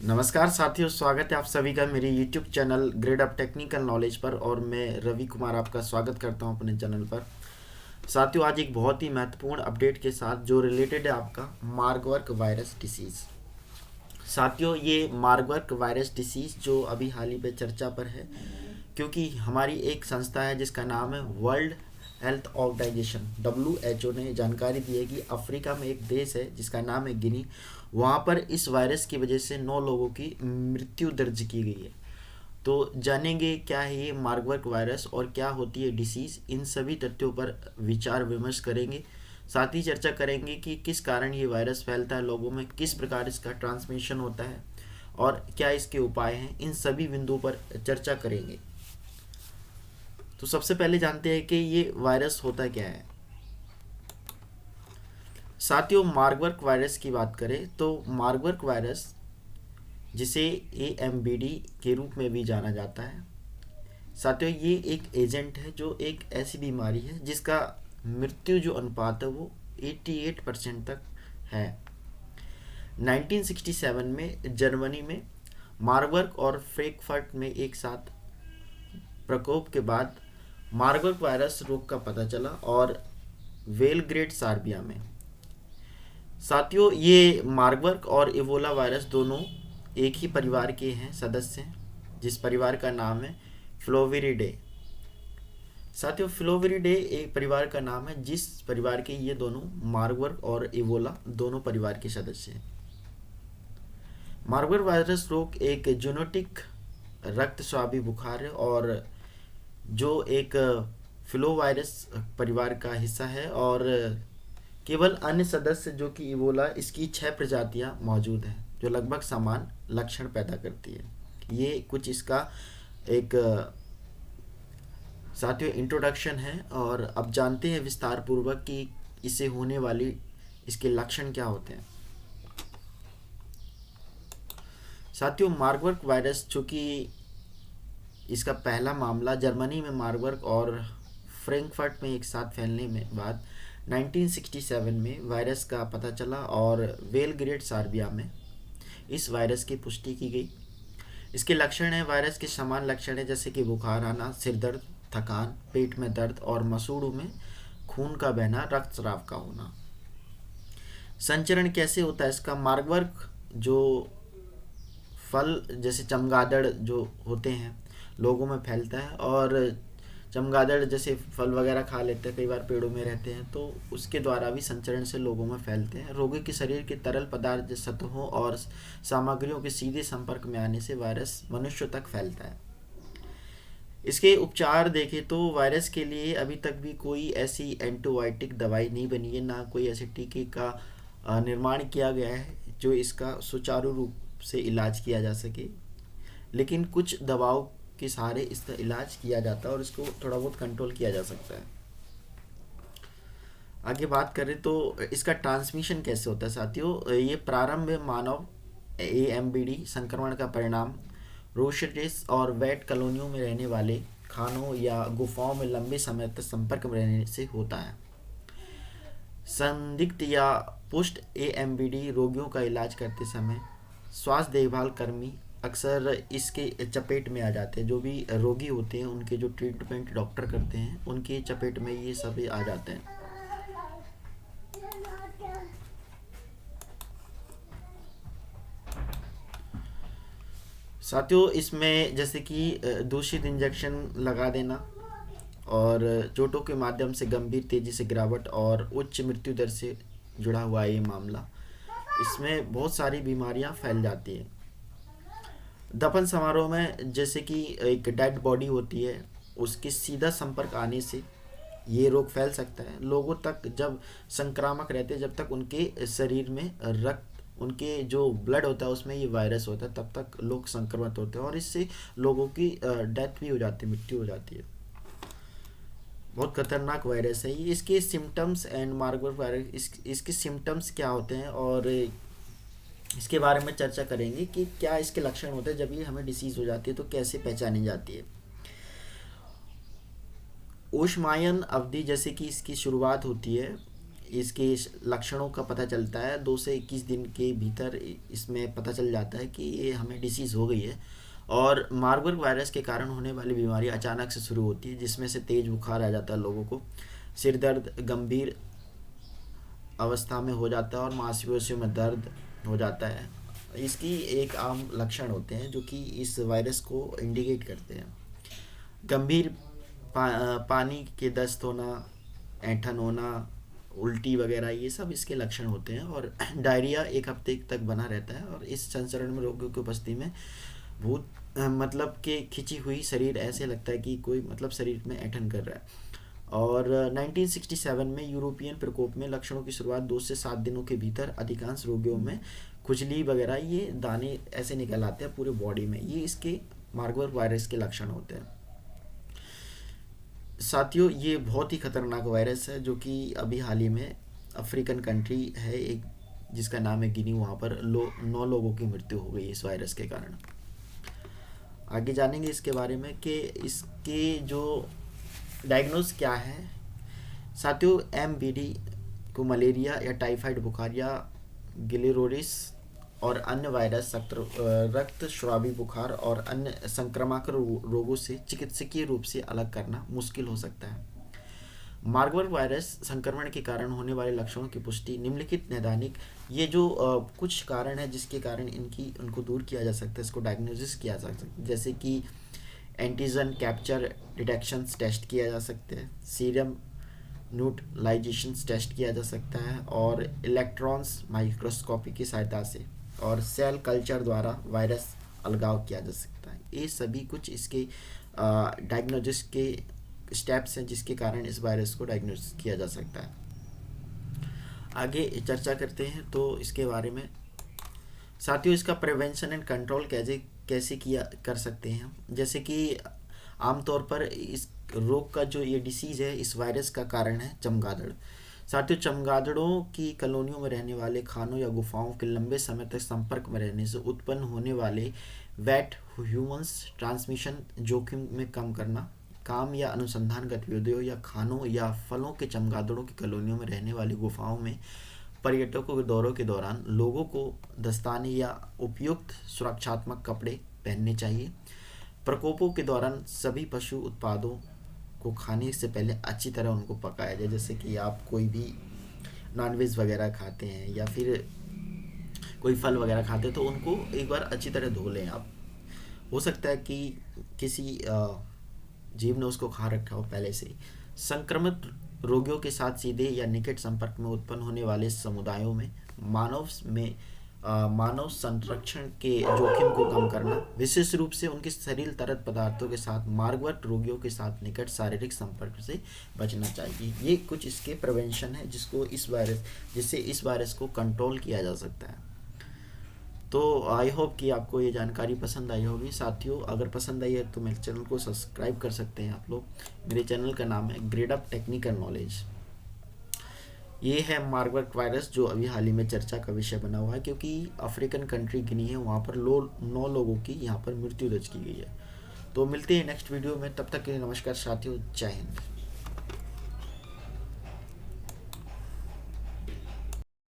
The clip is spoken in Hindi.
नमस्कार साथियों, स्वागत है आप सभी का मेरे YouTube channel grade up technical knowledge पर। और मैं रवि कुमार आपका स्वागत करता हूं अपने चैनल पर। साथियों, आज एक बहुत ही महत्वपूर्ण अपडेट के साथ जो रिलेटेड है आपका मार्बर्ग वायरस डिसीज़। साथियों, ये मार्बर्ग वायरस डिसीज़ जो अभी हाल ही पे चर्चा पर है, क्योंकि हमारी एक संस्था है जिसका नाम है वर्ल्ड हेल्थ ऑर्गेनाइजेशन WHO ने जानकारी दी है कि अफ्रीका में एक देश है जिसका नाम है गिनी। वहाँ पर इस वायरस की वजह से 9 लोगों की मृत्यु दर्ज की गई है। तो जानेंगे क्या है ये मार्बर्ग वायरस और क्या होती है डिसीज़, इन सभी तथ्यों पर विचार विमर्श करेंगे। साथ ही चर्चा करेंगे कि किस कारण ये वायरस फैलता है लोगों में, किस प्रकार इसका ट्रांसमिशन होता है और क्या इसके उपाय हैं। इन सभी बिंदुओं पर चर्चा करेंगे। तो सबसे पहले जानते हैं कि ये वायरस होता क्या है। साथियों, मार्बर्ग वायरस की बात करें तो मार्बर्ग वायरस, जिसे AMBD के रूप में भी जाना जाता है, साथियों ये एक एजेंट है जो एक ऐसी बीमारी है जिसका मृत्यु जो अनुपात है वो 88% तक है। 1967 में जर्मनी में मार्बर्ग और फ्रैंकफर्ट में एक साथ प्रकोप के बाद मार्बर्ग वायरस रोग का पता चला और बेलग्रेड सर्बिया में। साथियों, ये मार्बर्ग और इबोला वायरस दोनों एक ही परिवार के हैं सदस्य हैं, जिस परिवार का नाम है फ्लोविरिडे। साथियों, फ्लोविरिडे एक परिवार का नाम है जिस परिवार के ये दोनों मार्बर्ग और इबोला दोनों परिवार के सदस्य हैं। मार्बर्ग वायरस रोग एक जेनेटिक रक्तस्रावी बुखार है और जो एक फ्लो वायरस परिवार का हिस्सा है और केवल अन्य सदस्य जो कि इबोला, इसकी 6 प्रजातियां मौजूद हैं जो लगभग समान लक्षण पैदा करती है। ये कुछ इसका एक साथियों इंट्रोडक्शन है और अब जानते हैं विस्तार पूर्वक कि इसे होने वाली इसके लक्षण क्या होते हैं। साथियों, मार्बर्ग वायरस चूँकि इसका पहला मामला जर्मनी में मार्बर्ग और फ्रैंकफर्ट में एक साथ फैलने में बाद 1967 में वायरस का पता चला और बेलग्रेड सर्बिया में इस वायरस की पुष्टि की गई। इसके लक्षण है, वायरस के समान लक्षण है जैसे कि बुखार आना, सिर दर्द, थकान, पेट में दर्द और मसूड़ों में खून का बहना, रक्तस्राव का होना। संचरण कैसे होता है इसका? मार्बर्ग जो फल जैसे चमगादड़ जो होते हैं लोगों में फैलता है और चमगादड़ जैसे फल वगैरह खा लेते हैं, कई बार पेड़ों में रहते हैं, तो उसके द्वारा भी संचरण से लोगों में फैलते हैं। रोगी के शरीर के तरल पदार्थ सतहों और सामग्रियों के सीधे संपर्क में आने से वायरस मनुष्यों तक फैलता है। इसके उपचार देखें तो वायरस के लिए अभी तक भी कोई ऐसी एंटीबायोटिक दवाई नहीं बनी है, ना कोई ऐसे टीके का निर्माण किया गया है जो इसका सुचारू रूप से इलाज किया जा सके। लेकिन कुछ दवाओं के सहारे इसका इलाज किया जाता है और इसको थोड़ा बहुत कंट्रोल किया जा सकता है। आगे बात करें तो इसका ट्रांसमिशन कैसे होता है। साथियों, ये प्रारंभ में मानव AMBD संक्रमण का परिणाम रोशेटेस और वेट कॉलोनियों में रहने वाले खानों या गुफाओं में लंबे समय तक संपर्क में रहने से होता है। संदिग्ध या पुष्ट AMBD रोगियों का इलाज करते समय स्वास्थ्य देखभाल कर्मी अक्सर इसके चपेट में आ जाते हैं। जो भी रोगी होते हैं उनके जो ट्रीटमेंट डॉक्टर करते हैं उनके चपेट में ये सभी आ जाते हैं। साथियों, इसमें जैसे कि दूषित इंजेक्शन लगा देना और चोटों के माध्यम से गंभीर तेजी से गिरावट और उच्च मृत्यु दर से जुड़ा हुआ है ये मामला। इसमें बहुत सारी बीमारियां फैल जाती हैं। दफन समारोह में जैसे कि एक डेड बॉडी होती है, उसके सीधा संपर्क आने से ये रोग फैल सकता है लोगों तक जब संक्रामक रहते हैं, जब तक उनके शरीर में रक्त, उनके जो ब्लड होता है उसमें ये वायरस होता है, तब तक लोग संक्रमित होते हैं और इससे लोगों की डेथ भी हो जाती है, मृत्यु हो जाती है। बहुत खतरनाक वायरस है ये। इसके सिम्टम्स एंड मार्बर्ग वायरस, इसके सिम्टम्स क्या होते हैं और इसके बारे में चर्चा करेंगे कि क्या इसके लक्षण होते हैं जब ये हमें डिसीज़ हो जाती है तो कैसे पहचानी जाती है। ऊष्मायन अवधि जैसे कि इसकी शुरुआत होती है इसके लक्षणों का पता चलता है 2 से 21 दिन के भीतर इसमें पता चल जाता है कि ये हमें डिसीज़ हो गई है। और मार्बर्ग वायरस के कारण होने वाली बीमारी अचानक से शुरू होती है, जिसमें से तेज बुखार आ जाता है लोगों को, सिर दर्द गंभीर अवस्था में हो जाता है और मांसपेशियों में दर्द हो जाता है। इसकी एक आम लक्षण होते हैं जो कि इस वायरस को इंडिकेट करते हैं। गंभीर पानी के दस्त होना, ऐंठन होना, उल्टी वगैरह, ये सब इसके लक्षण होते हैं। और डायरिया 1 हफ्ते तक बना रहता है। और इस संचरण में रोगियों की उपस्थिति में भूत मतलब कि खिंची हुई शरीर, ऐसे लगता है कि कोई मतलब शरीर में ऐंठन कर रहा है। और 1967 में यूरोपियन प्रकोप में लक्षणों की शुरुआत 2 से 7 दिनों के भीतर अधिकांश रोगियों में खुजली वगैरह, ये दाने ऐसे निकल आते हैं पूरे बॉडी में। ये इसके मार्बर्ग वायरस के लक्षण होते हैं। साथियों, ये बहुत ही खतरनाक वायरस है जो कि अभी हाल ही में अफ्रीकन कंट्री है एक, जिसका नाम है गिनी, वहाँ पर 9 लोगों की मृत्यु हो गई इस वायरस के कारण। आगे जानेंगे इसके बारे में कि इसके जो डायग्नोज क्या है। साथियों, MBD को मलेरिया या टाइफाइड बुखार या गिलेरोरिस और अन्य वायरस रक्त स्रावी बुखार और अन्य संक्रामक रोगों से चिकित्सकीय रूप से अलग करना मुश्किल हो सकता है। मार्बर्ग वायरस संक्रमण के कारण होने वाले लक्षणों की पुष्टि निम्नलिखित नैदानिक, ये जो कुछ कारण है जिसके कारण उनको दूर किया जा सकता है, इसको डायग्नोसिस किया जा सकता है, जैसे कि एंटीजन कैप्चर डिटेक्शन टेस्ट किया जा सकते हैं, सीरम न्यूट्रलाइजेशन टेस्ट किया जा सकता है, और इलेक्ट्रॉन्स माइक्रोस्कोपी की सहायता से और सेल कल्चर द्वारा वायरस अलगाव किया जा सकता है। ये सभी कुछ इसके डायग्नोसिस के स्टेप्स हैं जिसके कारण इस वायरस को डायग्नोस किया जा सकता है। आगे चर्चा करते हैं तो इसके बारे में। साथियों, इसका प्रिवेंशन एंड कंट्रोल कैसे किया कर सकते हैं, जैसे कि आमतौर पर इस रोग का जो ये डिसीज़ है, इस वायरस का कारण है चमगादड़। साथियों, चमगादड़ों की कॉलोनियों में रहने वाले खानों या गुफाओं के लंबे समय तक संपर्क में रहने से उत्पन्न होने वाले वेट ह्यूमन्स ट्रांसमिशन जोखिम में कम करना, काम या अनुसंधान गतिविधियों या खानों या फलों के चमगादड़ों की कॉलोनियों में रहने वाली गुफाओं में पर्यटकों के दौरों के दौरान लोगों को दस्ताने या उपयुक्त सुरक्षात्मक कपड़े पहनने चाहिए। प्रकोपों के दौरान सभी पशु उत्पादों को खाने से पहले अच्छी तरह उनको पकाया जाए, जैसे कि आप कोई भी नॉनवेज वगैरह खाते हैं या फिर कोई फल वगैरह खाते हैं तो उनको एक बार अच्छी तरह धो लें आप। हो सकता है कि किसी जीव ने उसको खा रखा हो पहले से ही। संक्रमित रोगियों के साथ सीधे या निकट संपर्क में उत्पन्न होने वाले समुदायों में मानव संरक्षण के जोखिम को कम करना, विशेष रूप से उनके शरीर तरल पदार्थों के साथ मार्बर्ग रोगियों के साथ निकट शारीरिक संपर्क से बचना चाहिए। ये कुछ इसके प्रिवेंशन है जिससे इस वायरस को कंट्रोल किया जा सकता है। तो आई होप कि आपको ये जानकारी पसंद आई होगी। साथियों, अगर पसंद आई है तो मेरे चैनल को सब्सक्राइब कर सकते हैं आप लोग। मेरे चैनल का नाम है ग्रेड अप टेक्निकल नॉलेज। ये है मार्बर्ग वायरस जो अभी हाल ही में चर्चा का विषय बना हुआ है, क्योंकि अफ्रीकन कंट्री गिनी है, वहाँ पर 9 लोगों की यहाँ पर मृत्यु दर्ज की गई है। तो मिलते हैं नेक्स्ट वीडियो में, तब तक के लिए नमस्कार साथियों, जय हिंद।